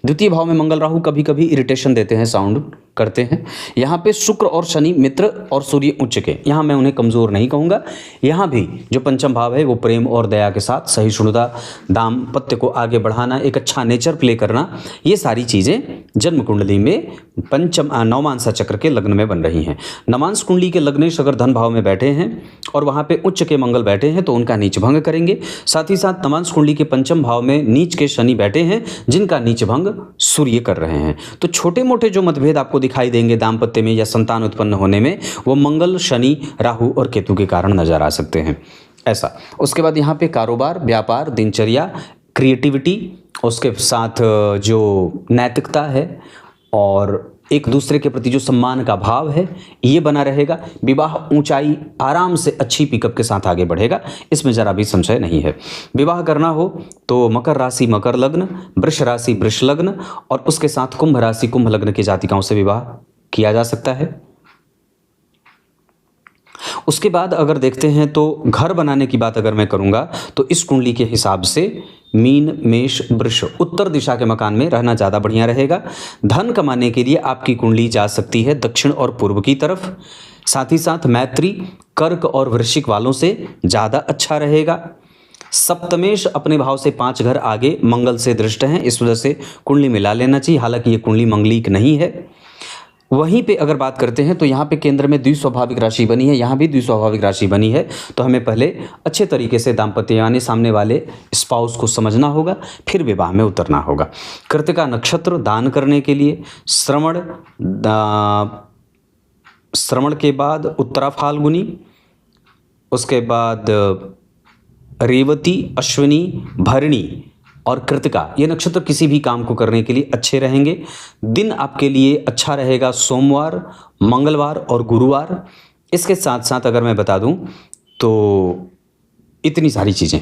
द्वितीय भाव में मंगल राहु कभी कभी इरिटेशन देते हैं, साउंड करते हैं। यहाँ पे शुक्र और शनि मित्र और सूर्य उच्च के, यहाँ मैं उन्हें कमज़ोर नहीं कहूँगा। यहाँ भी जो पंचम भाव है वो प्रेम और दया के साथ सहिष्णुता, दाम्पत्य को आगे बढ़ाना, एक अच्छा नेचर प्ले करना, ये सारी चीज़ें जन्म कुंडली में नवमांसा चक्र के लग्न में बन रही हैं। नवांश कुंडली के लग्नेश अगर धन भाव में बैठे हैं और वहाँ पे उच्च के मंगल बैठे हैं तो उनका नीच भंग करेंगे। साथ ही साथ नवांश कुंडली के पंचम भाव में नीच के शनि बैठे हैं जिनका नीच भंग सूर्य कर रहे हैं। तो छोटे मोटे जो मतभेद आपको दिखाई देंगे दाम्पत्य में या संतान उत्पन्न होने में, वो मंगल, शनि, राहु और केतु के कारण नजर आ सकते हैं। ऐसा उसके बाद यहाँ पे कारोबार, व्यापार, दिनचर्या, क्रिएटिविटी उसके साथ जो नैतिकता है और एक दूसरे के प्रति जो सम्मान का भाव है ये बना रहेगा। विवाह ऊंचाई आराम से अच्छी पिकअप के साथ आगे बढ़ेगा, इसमें ज़रा भी संशय नहीं है। विवाह करना हो तो मकर राशि मकर लग्न, वृष राशि वृष लग्न और उसके साथ कुंभ राशि कुंभ लग्न की जातिकाओं से विवाह किया जा सकता है। उसके बाद अगर देखते हैं तो घर बनाने की बात अगर मैं करूंगा तो इस कुंडली के हिसाब से मीन मेष वृष उत्तर दिशा के मकान में रहना ज़्यादा बढ़िया रहेगा। धन कमाने के लिए आपकी कुंडली जा सकती है दक्षिण और पूर्व की तरफ। साथ ही साथ मैत्री कर्क और वृश्चिक वालों से ज़्यादा अच्छा रहेगा। सप्तमेश अपने भाव से 5 घर आगे मंगल से दृष्ट हैं, इस वजह से कुंडली मिला लेना चाहिए, हालांकि ये कुंडली मंगलिक नहीं है। वहीं पे अगर बात करते हैं तो यहाँ पे केंद्र में द्विस्वाभाविक राशि बनी है, यहाँ भी द्विस्वाभाविक राशि बनी है, तो हमें पहले अच्छे तरीके से दाम्पत्य यानी सामने वाले स्पाउस को समझना होगा, फिर विवाह में उतरना होगा। कृतिका नक्षत्र दान करने के लिए श्रवण के बाद उत्तरा फाल्गुनी, उसके बाद रेवती अश्विनी भरणी और कृतिका, ये नक्षत्र किसी भी काम को करने के लिए अच्छे रहेंगे। दिन आपके लिए अच्छा रहेगा सोमवार, मंगलवार और गुरुवार। इसके साथ साथ अगर मैं बता दूं तो इतनी सारी चीज़ें।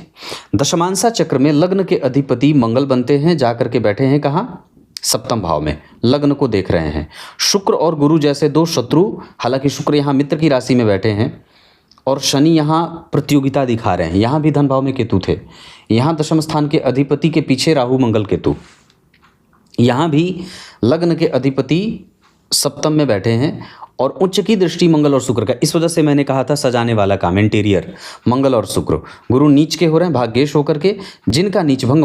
दशमांशा चक्र में लग्न के अधिपति मंगल बनते हैं, जाकर के बैठे हैं कहाँ? सप्तम भाव में, लग्न को देख रहे हैं। शुक्र और गुरु जैसे दो शत्रु, हालांकि शुक्र यहाँ मित्र की राशि में बैठे हैं और शनि यहाँ प्रतियोगिता दिखा रहे हैं। यहाँ भी धन भाव में केतु थे, यहाँ दशम स्थान के अधिपति के पीछे राहु मंगल केतु, यहाँ भी लग्न के अधिपति सप्तम में बैठे हैं और उच्च की दृष्टि मंगल और शुक्र का। इस वजह से मैंने कहा था सजाने वाला काम इंटीरियर मंगल और शुक्र। गुरु नीच के हो रहे हैं भाग्येश होकर के, जिनका नीच भंग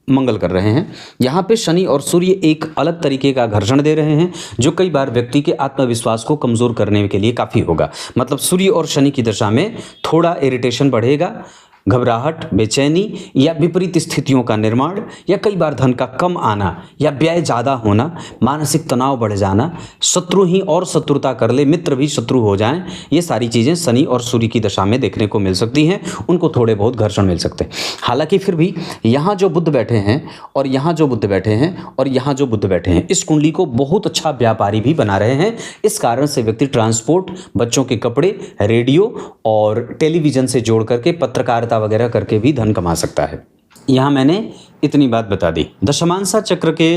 मंगल कर रहे हैं। यहाँ पे शनि और सूर्य एक अलग तरीके का घर्षण दे रहे हैं, जो कई बार व्यक्ति के आत्मविश्वास को कमज़ोर करने के लिए काफ़ी होगा। मतलब सूर्य और शनि की दशा में थोड़ा इरिटेशन बढ़ेगा, घबराहट, बेचैनी या विपरीत स्थितियों का निर्माण, या कई बार धन का कम आना या व्यय ज़्यादा होना, मानसिक तनाव बढ़ जाना, शत्रु ही और शत्रुता कर ले, मित्र भी शत्रु हो जाएं, ये सारी चीज़ें शनि और सूर्य की दशा में देखने को मिल सकती हैं। उनको थोड़े बहुत घर्षण मिल सकते हैं। हालांकि फिर भी यहाँ जो बुध बैठे हैं और यहाँ जो बुध बैठे हैं और यहाँ जो बुध बैठे हैं, इस कुंडली को बहुत अच्छा व्यापारी भी बना रहे हैं। इस कारण से व्यक्ति ट्रांसपोर्ट, बच्चों के कपड़े, रेडियो और टेलीविज़न से जोड़ करके पत्रकारिता वगैरह करके भी धन कमा सकता है। यहाँ मैंने इतनी बात बता दी। दशमांशा चक्र के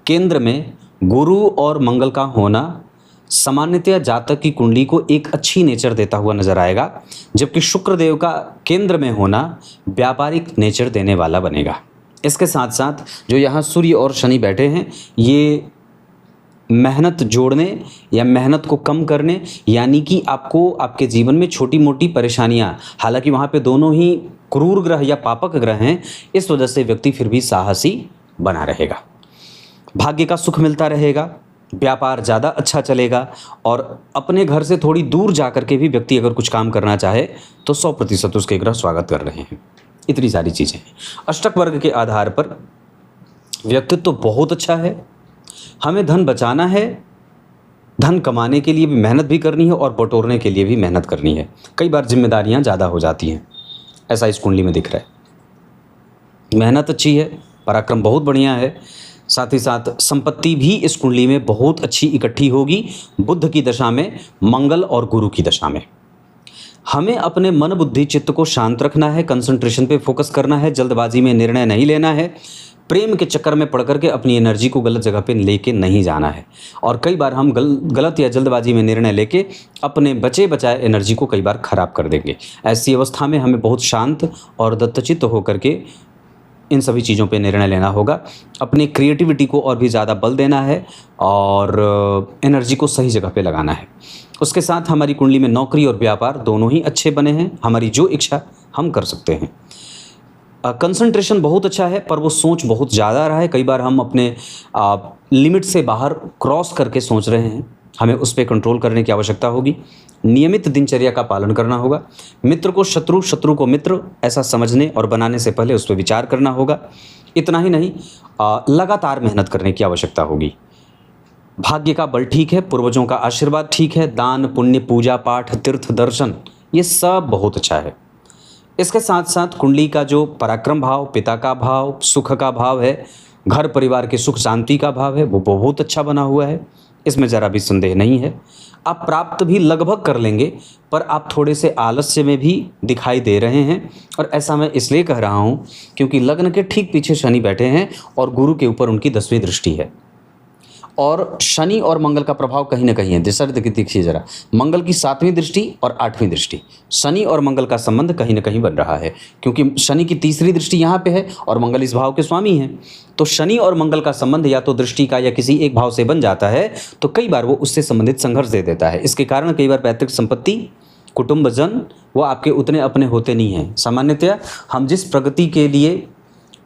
केंद्र में गुरु और मंगल का होना सामान्यतः जातक की कुंडली को एक अच्छी नेचर देता हुआ नजर आएगा, जबकि शुक्र देव का केंद्र में होना व्यापारिक नेचर देने वाला बनेगा। इसके साथ साथ जो यहाँ सूर्य और शनि बैठे हैं, ये मेहनत जोड़ने या मेहनत को कम करने, यानी कि आपको आपके जीवन में छोटी मोटी परेशानियां, हालांकि वहाँ पे दोनों ही क्रूर ग्रह या पापक ग्रह हैं, इस वजह से व्यक्ति फिर भी साहसी बना रहेगा। भाग्य का सुख मिलता रहेगा, व्यापार ज़्यादा अच्छा चलेगा और अपने घर से थोड़ी दूर जा कर के भी व्यक्ति अगर कुछ काम करना चाहे तो 100% उसके ग्रह स्वागत कर रहे हैं। इतनी सारी चीज़ें हैं। अष्टक वर्ग के आधार पर व्यक्तित्व तो बहुत अच्छा है। हमें धन बचाना है, धन कमाने के लिए भी मेहनत भी करनी है और बटोरने के लिए भी मेहनत करनी है। कई बार जिम्मेदारियां ज़्यादा हो जाती हैं, ऐसा इस कुंडली में दिख रहा है। मेहनत अच्छी है, पराक्रम बहुत बढ़िया है, साथ ही साथ संपत्ति भी इस कुंडली में बहुत अच्छी इकट्ठी होगी, बुध की दशा में, मंगल और गुरु की दशा में। हमें अपने मन बुद्धि चित्त को शांत रखना है, कंसंट्रेशन पे फोकस करना है, जल्दबाजी में निर्णय नहीं लेना है, प्रेम के चक्कर में पड़ करके अपनी एनर्जी को गलत जगह पे लेके नहीं जाना है। और कई बार हम गलत या जल्दबाजी में निर्णय लेके अपने बचे बचाए एनर्जी को कई बार खराब कर देंगे। ऐसी अवस्था में हमें बहुत शांत और दत्तचित्त होकर के इन सभी चीज़ों पे निर्णय लेना होगा। अपनी क्रिएटिविटी को और भी ज़्यादा बल देना है और एनर्जी को सही जगह पे लगाना है। उसके साथ हमारी कुंडली में नौकरी और व्यापार दोनों ही अच्छे बने हैं। हमारी जो इच्छा हम कर सकते हैं। कंसंट्रेशन बहुत अच्छा है, पर वो सोच बहुत ज़्यादा रहा है। कई बार हम अपने लिमिट से बाहर क्रॉस करके सोच रहे हैं, हमें उस पर कंट्रोल करने की आवश्यकता होगी। नियमित दिनचर्या का पालन करना होगा। मित्र को शत्रु, शत्रु को मित्र, ऐसा समझने और बनाने से पहले उस पर विचार करना होगा। इतना ही नहीं, लगातार मेहनत करने की आवश्यकता होगी। भाग्य का बल ठीक है, पूर्वजों का आशीर्वाद ठीक है, दान पुण्य पूजा पाठ तीर्थ दर्शन ये सब बहुत अच्छा है। इसके साथ साथ कुंडली का जो पराक्रम भाव, पिता का भाव, सुख का भाव है, घर परिवार के सुख शांति का भाव है, वो बहुत अच्छा बना हुआ है, इसमें ज़रा भी संदेह नहीं है। आप प्राप्त भी लगभग कर लेंगे, पर आप थोड़े से आलस्य में भी दिखाई दे रहे हैं। और ऐसा मैं इसलिए कह रहा हूँ क्योंकि लग्न के ठीक पीछे शनि बैठे हैं और गुरु के ऊपर उनकी 10वीं दृष्टि है। और शनि और मंगल का प्रभाव कहीं ना कहीं है। देखिए ज़रा, मंगल की 7वीं दृष्टि और 8वीं दृष्टि, शनि और मंगल का संबंध कहीं ना कहीं बन रहा है, क्योंकि शनि की तीसरी दृष्टि यहाँ पे है और मंगल इस भाव के स्वामी हैं। तो शनि और मंगल का संबंध या तो दृष्टि का या किसी एक भाव से बन जाता है, तो कई बार वो उससे संबंधित संघर्ष दे देता है। इसके कारण कई बार पैतृक संपत्ति, कुटुंबजन वो आपके उतने अपने होते नहीं हैं। सामान्यतः हम जिस प्रगति के लिए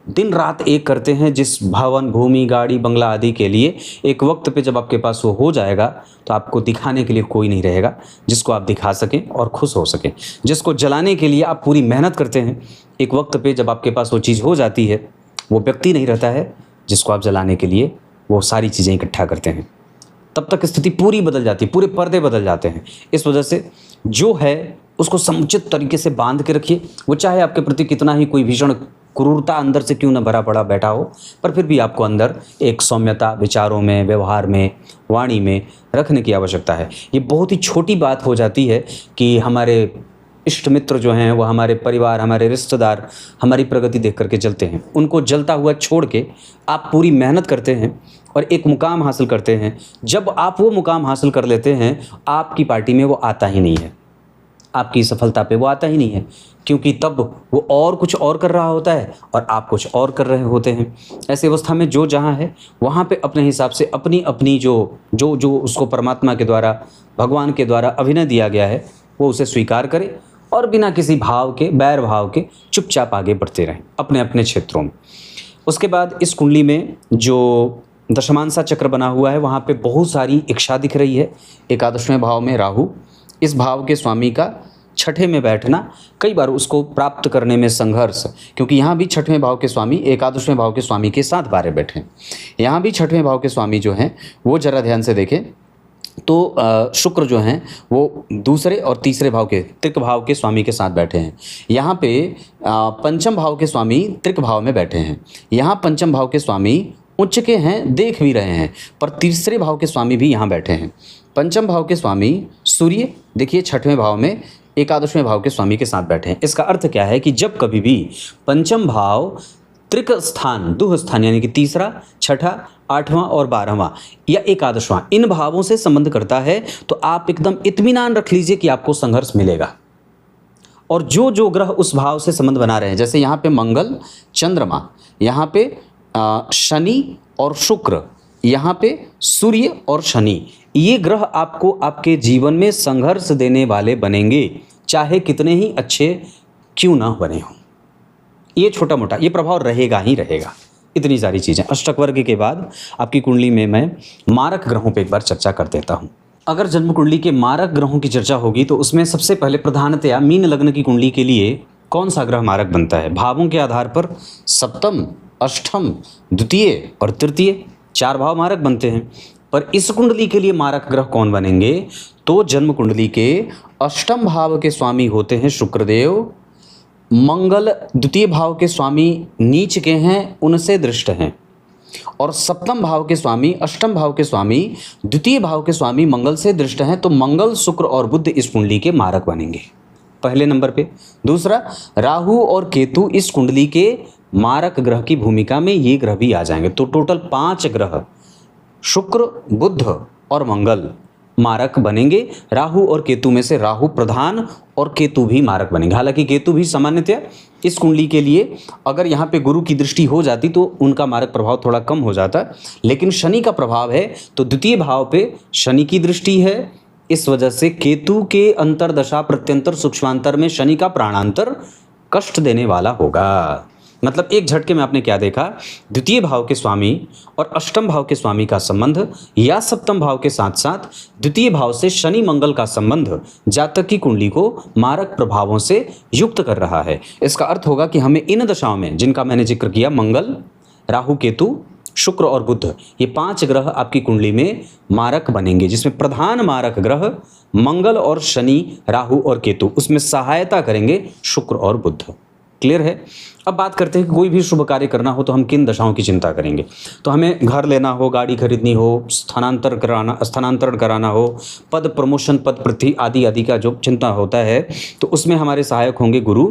दिन रात एक करते हैं, जिस भवन, भूमि, गाड़ी, बंगला आदि के लिए, एक वक्त पे जब आपके पास वो हो जाएगा तो आपको दिखाने के लिए कोई नहीं रहेगा जिसको आप दिखा सकें और खुश हो सकें। जिसको जलाने के लिए आप पूरी मेहनत करते हैं, एक वक्त पे जब आपके पास वो चीज़ हो जाती है, वो व्यक्ति नहीं रहता है जिसको आप जलाने के लिए वो सारी चीज़ें इकट्ठा करते हैं। तब तक स्थिति पूरी बदल जाती है, पूरे पर्दे बदल जाते हैं। इस वजह से जो है उसको समुचित तरीके से बांध के रखिए। वो चाहे आपके प्रति कितना ही कोई भीषण क्रूरता अंदर से क्यों न भरा पड़ा बैठा हो, पर फिर भी आपको अंदर एक सौम्यता विचारों में, व्यवहार में, वाणी में रखने की आवश्यकता है। ये बहुत ही छोटी बात हो जाती है कि हमारे इष्ट मित्र जो हैं, वो हमारे परिवार, हमारे रिश्तेदार हमारी प्रगति देख करके जलते हैं। उनको जलता हुआ छोड़ के आप पूरी मेहनत करते हैं और एक मुकाम हासिल करते हैं। जब आप वो मुकाम हासिल कर लेते हैं, आपकी पार्टी में वो आता ही नहीं है, आपकी सफलता पे वो आता ही नहीं है, क्योंकि तब वो और कुछ और कर रहा होता है और आप कुछ और कर रहे होते हैं। ऐसी अवस्था में जो जहाँ है वहाँ पे अपने हिसाब से अपनी अपनी जो उसको परमात्मा के द्वारा, भगवान के द्वारा अभिनय दिया गया है, वो उसे स्वीकार करे और बिना किसी भाव के, बैर भाव के चुपचाप आगे बढ़ते रहें अपने अपने क्षेत्रों में। उसके बाद इस कुंडली में जो दशमांसा चक्र बना हुआ है, वहाँ पे बहुत सारी इच्छा दिख रही है। एकादशवें भाव में राहु, इस भाव के स्वामी का छठे में बैठना कई बार उसको प्राप्त करने में संघर्ष, क्योंकि यहाँ भी छठवें भाव के स्वामी एकादशवें भाव के स्वामी के साथ बारे बैठे। यहाँ भी छठवें भाव के स्वामी जो हैं वो जरा ध्यान से देखें तो शुक्र जो हैं वो दूसरे और तीसरे भाव के त्रिक भाव के स्वामी के साथ बैठे हैं। यहाँ पे पंचम भाव के स्वामी त्रिक भाव में बैठे हैं। यहाँ पंचम भाव के स्वामी उच्च के हैं, देख भी रहे हैं, पर तीसरे भाव के स्वामी भी यहाँ बैठे हैं। पंचम भाव के स्वामी सूर्य देखिए छठवें भाव में एकादशवें भाव के स्वामी के साथ बैठे हैं। इसका अर्थ क्या है कि जब कभी भी पंचम भाव त्रिक स्थान, दुह स्थान यानी कि तीसरा, छठा, आठवां और 12वां या एकादशवां इन भावों से संबंध करता है, तो आप एकदम इत्मीनान रख लीजिए कि आपको संघर्ष मिलेगा। और जो जो ग्रह उस भाव से संबंध बना रहे हैं, जैसे यहाँ पे मंगल, चंद्रमा, यहाँ पे शनि और शुक्र, यहाँ पे सूर्य और शनि, ये ग्रह आपको आपके जीवन में संघर्ष देने वाले बनेंगे, चाहे कितने ही अच्छे क्यों ना बने हों। ये छोटा मोटा ये प्रभाव रहेगा ही रहेगा। इतनी सारी चीज़ें। अष्टक वर्ग के बाद आपकी कुंडली में मैं मारक ग्रहों पे एक बार चर्चा कर देता हूँ। अगर जन्म कुंडली के मारक ग्रहों की चर्चा होगी तो उसमें सबसे पहले प्रधानतया मीन लग्न की कुंडली के लिए कौन सा ग्रह मारक बनता है। भावों के आधार पर सप्तम, अष्टम, द्वितीय और तृतीय 4 भाव मारक बनते हैं। पर इस कुंडली के लिए मारक ग्रह कौन बनेंगे, तो जन्म कुंडली के अष्टम भाव के स्वामी होते हैं शुक्रदेव। मंगल द्वितीय भाव के स्वामी नीच के हैं, उनसे दृष्ट हैं। और सप्तम भाव के स्वामी, अष्टम भाव के स्वामी, द्वितीय भाव के स्वामी मंगल से दृष्ट हैं, तो मंगल, शुक्र और बुध इस कुंडली के मारक बनेंगे पहले नंबर पे। दूसरा, राहु और केतु इस कुंडली के मारक ग्रह की भूमिका में ये ग्रह भी आ जाएंगे। तो टोटल 5 ग्रह शुक्र, बुध और मंगल मारक बनेंगे। राहु और केतु में से राहु प्रधान और केतु भी मारक बनेंगे। हालांकि केतु भी सामान्यतः इस कुंडली के लिए अगर यहाँ पे गुरु की दृष्टि हो जाती तो उनका मारक प्रभाव थोड़ा कम हो जाता, लेकिन शनि का प्रभाव है तो द्वितीय भाव पे शनि की दृष्टि है। इस वजह से केतु के अंतरदशा प्रत्यंतर सूक्ष्मांतर में शनि का प्राणांतर कष्ट देने वाला होगा। मतलब एक झटके में आपने क्या देखा, द्वितीय भाव के स्वामी और अष्टम भाव के स्वामी का संबंध या सप्तम भाव के साथ साथ द्वितीय भाव से शनि मंगल का संबंध जातक की कुंडली को मारक प्रभावों से युक्त कर रहा है। इसका अर्थ होगा कि हमें इन दशाओं में जिनका मैंने जिक्र किया, मंगल, राहु, केतु, शुक्र और बुध, ये 5 ग्रह आपकी कुंडली में मारक बनेंगे, जिसमें प्रधान मारक ग्रह मंगल और शनि, राहु और केतु, उसमें सहायता करेंगे शुक्र और बुध। क्लियर है। अब बात करते हैं कि कोई भी शुभ कार्य करना हो तो हम किन दशाओं की चिंता करेंगे। तो हमें घर लेना हो, गाड़ी खरीदनी हो, स्थानांतरण कराना हो, पद प्रमोशन, पद पृथ्वी आदि आदि का जो चिंता होता है, तो उसमें हमारे सहायक होंगे गुरु,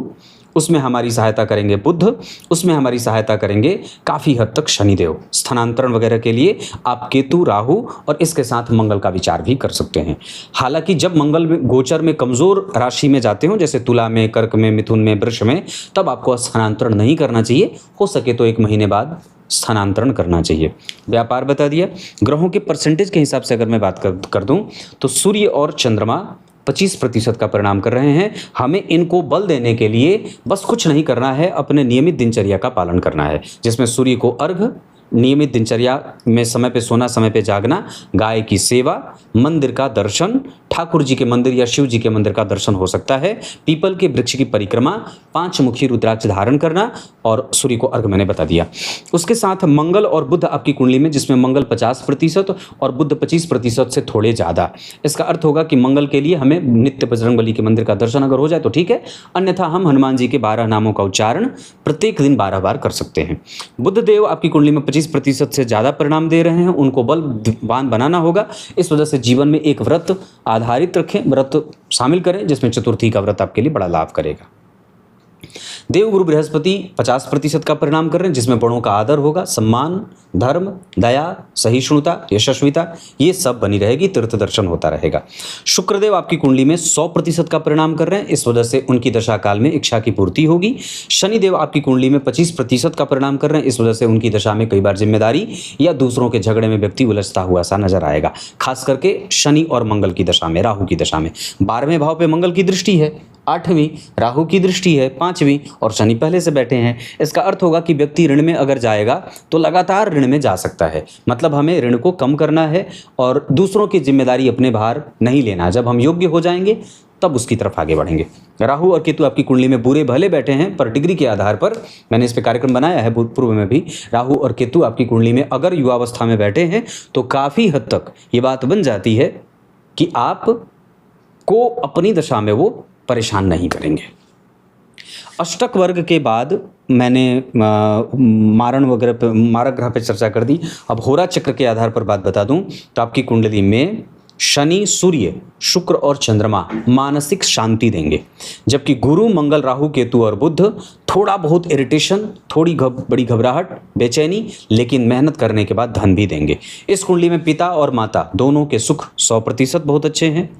उसमें हमारी सहायता करेंगे बुध, उसमें हमारी सहायता करेंगे काफ़ी हद तक शनिदेव। स्थानांतरण वगैरह के लिए आप केतु, राहु और इसके साथ मंगल का विचार भी कर सकते हैं। हालांकि जब मंगल गोचर में कमज़ोर राशि में जाते हो, जैसे तुला में, कर्क में, मिथुन में, वृष में, तब आपको स्थानांतरण नहीं करना चाहिए। हो सके तो 1 महीने बाद स्थानांतरण करना चाहिए। व्यापार बता दिया। ग्रहों के परसेंटेज के हिसाब से अगर मैं बात कर दूं तो सूर्य और चंद्रमा 25% का परिणाम कर रहे हैं। हमें इनको बल देने के लिए बस कुछ नहीं करना है, अपने नियमित दिनचर्या का पालन करना है, जिसमें सूर्य को अर्घ, नियमित दिनचर्या में समय पे सोना, समय पे जागना, गाय की सेवा, मंदिर का दर्शन, ठाकुर जी के मंदिर या शिव जी के मंदिर का दर्शन हो सकता है, पीपल के वृक्ष की परिक्रमा, 5 मुखी रुद्राक्ष धारण करना और सूर्य को अर्घ मैंने बता दिया। उसके साथ मंगल और बुध आपकी कुंडली में, जिसमें मंगल 50% और बुध 25% से थोड़े ज़्यादा। इसका अर्थ होगा कि मंगल के लिए हमें नित्य बजरंगबली के मंदिर का दर्शन अगर हो जाए तो ठीक है, अन्यथा हम हनुमान जी के 12 नामों का उच्चारण प्रत्येक दिन 12 बार कर सकते हैं। बुध देव आपकी कुंडली में 25% से ज़्यादा परिणाम दे रहे हैं, उनको बलवान बनाना होगा। इस वजह से जीवन में एक व्रत आधारित रखें, व्रत शामिल करें, जिसमें चतुर्थी का व्रत आपके लिए बड़ा लाभ करेगा। देवगुरु बृहस्पति 50% का परिणाम कर रहे हैं, जिसमें बड़ों का आदर होगा, सम्मान, धर्म, दया, सहिष्णुता, यशस्विता, ये सब बनी रहेगी, तीर्थ दर्शन होता रहेगा। शुक्रदेव आपकी कुंडली में 100% का परिणाम कर रहे हैं, इस वजह से उनकी दशा काल में इच्छा की पूर्ति होगी। शनिदेव आपकी कुंडली में 25% का परिणाम कर रहे हैं, इस वजह से उनकी दशा में कई बार जिम्मेदारी या दूसरों के झगड़े में व्यक्ति उलझता हुआ सा नजर आएगा, खास करके शनि और मंगल की दशा में, राहु की दशा में। 12वें भाव पे मंगल की दृष्टि है, 8वीं राहु की दृष्टि है, 5वीं और शनि पहले से बैठे हैं। इसका अर्थ होगा कि व्यक्ति ऋण में अगर जाएगा तो लगातार ऋण में जा सकता है। मतलब हमें ऋण को कम करना है और दूसरों की जिम्मेदारी अपने भार नहीं लेना। जब हम योग्य हो जाएंगे तब उसकी तरफ आगे बढ़ेंगे। राहु और केतु आपकी कुंडली में बुरे भले बैठे हैं, पर डिग्री के आधार पर मैंने इस पर कार्यक्रम बनाया है पूर्व में भी। राहु और केतु आपकी कुंडली में अगर युवावस्था में बैठे हैं तो काफ़ी हद तक ये बात बन जाती है कि आप को अपनी दशा में वो परेशान नहीं करेंगे। अष्टक वर्ग के बाद मैंने मारण वगैरह मारक ग्रह पे चर्चा कर दी। अब होरा चक्र के आधार पर बात बता दूं तो आपकी कुंडली में शनि, सूर्य, शुक्र और चंद्रमा मानसिक शांति देंगे, जबकि गुरु, मंगल, राहु, केतु और बुध थोड़ा बहुत इरिटेशन, थोड़ी बड़ी घबराहट, बेचैनी, लेकिन मेहनत करने के बाद धन भी देंगे। इस कुंडली में पिता और माता दोनों के सुख 100% बहुत अच्छे हैं।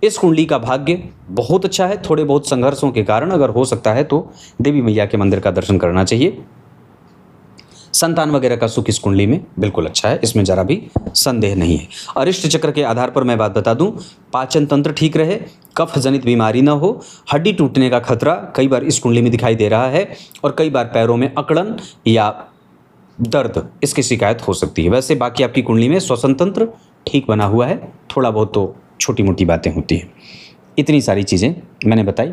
इस कुंडली का भाग्य बहुत अच्छा है। थोड़े बहुत संघर्षों के कारण अगर हो सकता है तो देवी मैया के मंदिर का दर्शन करना चाहिए। संतान वगैरह का सुख इस कुंडली में बिल्कुल अच्छा है, इसमें जरा भी संदेह नहीं है। अरिष्ट चक्र के आधार पर मैं बात बता दूं, पाचन तंत्र ठीक रहे, कफ जनित बीमारी ना हो, हड्डी टूटने का खतरा कई बार इस कुंडली में दिखाई दे रहा है और कई बार पैरों में अकड़न या दर्द, इसकी शिकायत हो सकती है। वैसे बाकी आपकी कुंडली में श्वसन तंत्र ठीक बना हुआ है, थोड़ा बहुत तो छोटी मोटी बातें होती हैं। इतनी सारी चीज़ें मैंने बताई।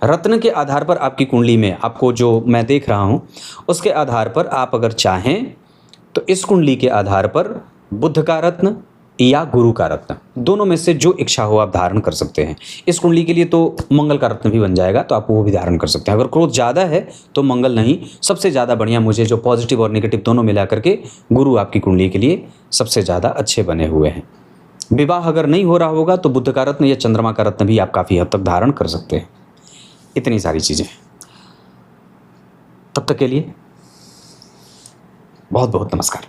रत्न के आधार पर आपकी कुंडली में आपको जो मैं देख रहा हूँ उसके आधार पर आप अगर चाहें तो इस कुंडली के आधार पर बुध का रत्न या गुरु का रत्न, दोनों में से जो इच्छा हो आप धारण कर सकते हैं। इस कुंडली के लिए तो मंगल का रत्न भी बन जाएगा, तो आप वो भी धारण कर सकते हैं। अगर क्रोध ज़्यादा है तो मंगल नहीं, सबसे ज़्यादा बढ़िया मुझे जो पॉजिटिव और नेगेटिव दोनों मिला करके गुरु आपकी कुंडली के लिए सबसे ज़्यादा अच्छे बने हुए हैं। विवाह अगर नहीं हो रहा होगा तो बुध का रत्न या चंद्रमा का रत्न भी आप काफ़ी हद तक धारण कर सकते हैं। इतनी सारी चीज़ें। तब तक के लिए बहुत बहुत नमस्कार।